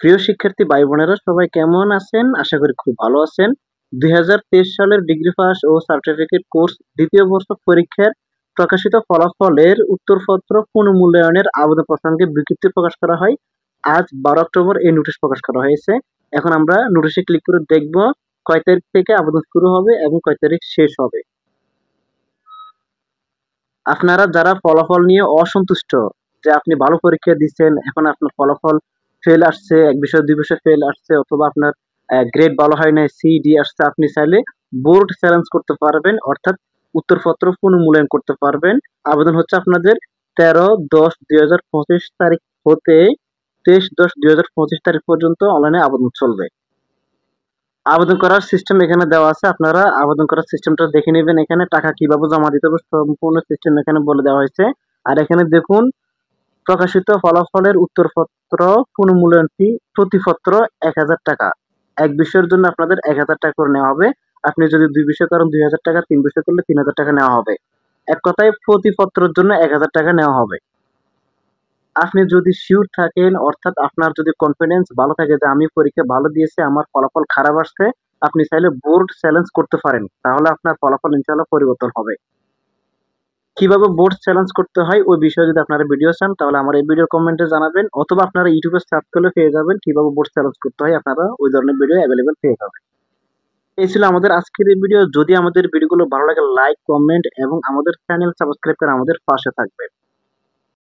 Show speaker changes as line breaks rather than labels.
প্রিয় শিক্ষার্থী ভাই বোনেরা সবাই কেমন আছেন? আশা করি খুব ভালো আছেন। 2023 সালের ডিগ্রি পাস ও সার্টিফিকেট কোর্স দ্বিতীয় বর্ষ পরীক্ষার প্রকাশিত ফলাফলের উত্তরপত্র পুনর্মূল্যায়নের আবেদন প্রসঙ্গে বিজ্ঞপ্তি প্রকাশ করা হয়। আজ 12 অক্টোবর এই নোটিশ প্রকাশ করা হয়েছে। এখন আমরা নোটিশে ক্লিক করে দেখব কয় তারিখ থেকে আবেদন শুরু হবে এবং কয় তারিখ শেষ হবে। আপনারা যারা ফলাফল নিয়ে অসন্তুষ্ট, যে আপনি ভালো পরীক্ষা দিচ্ছেন, এখন আপনার ফলাফল ফেল আসছে, এক বিষয় 2 বিষয় ফেল আসছে, অথবা আপনার গ্রেড ভালো হয় নাই, সি, ডি আসছে, আপনি চাইলে বোর্ড চ্যালেঞ্জ করতে পারবেন, অর্থাৎ উত্তরপত্র পুনর্মূল্যায়ন করতে পারবেন। আবেদন হচ্ছে আপনাদের 13/10/2025 তারিখ হতে 23/10/2025 তারিখ পর্যন্ত অনলাইনে আবেদন চলবে। আবেদন করার সিস্টেম এখানে দেওয়া আছে। আপনারা আবেদন করার সিস্টেমটা দেখে নেবেন। এখানে টাকা কিভাবে জমা দিতে হবে সম্পূর্ণ সিস্টেম এখানে বলে দেওয়া হয়েছে। আর এখানে দেখুন প্রকাশিত ফলাফলের উত্তরপত্র পুনর্মূল্যায়ন ফি প্রতিপত্র 1000 টাকা। এক বিষয়ের জন্য আপনাদের 1000 টাকা করে নেওয়া হবে। আপনি যদি 2 বিষয় করেন 2000 টাকা, 3 বিষয় করলে 3000 টাকা নেওয়া হবে। এক কথায় প্রতিপত্রের জন্য 1000 টাকা নেওয়া হবে। আপনি যদি শিওর থাকেন, অর্থাৎ আপনার যদি কনফিডেন্স ভালো থাকে যে আমি পরীক্ষা ভালো দিয়েছি, আমার ফলাফল খারাপ আসছে, আপনি চাইলে বোর্ড চ্যালেঞ্জ করতে পারেন। তাহলে আপনার ফলাফল ইনশাআল্লাহ পরিবর্তন হবে। কিভাবে বোর্ড চ্যালেঞ্জ করতে হয় ওই বিষয়ে যদি আপনারা ভিডিও চান তাহলে আমার এই ভিডিওর কমেন্টে জানাবেন, অথবা আপনারা ইউটিউবে সার্চ করলে পেয়ে যাবেন কিভাবে বোর্ড চ্যালেঞ্জ করতে হয়, আপনারা ওই ধরনের ভিডিও অ্যাভেলেবেল পেয়ে যাবেন। এই ছিল আমাদের আজকের এই ভিডিও। যদি আমাদের ভিডিওগুলো ভালো লাগে লাইক, কমেন্ট এবং আমাদের চ্যানেল সাবস্ক্রাইব করে আমাদের পাশে থাকবেন।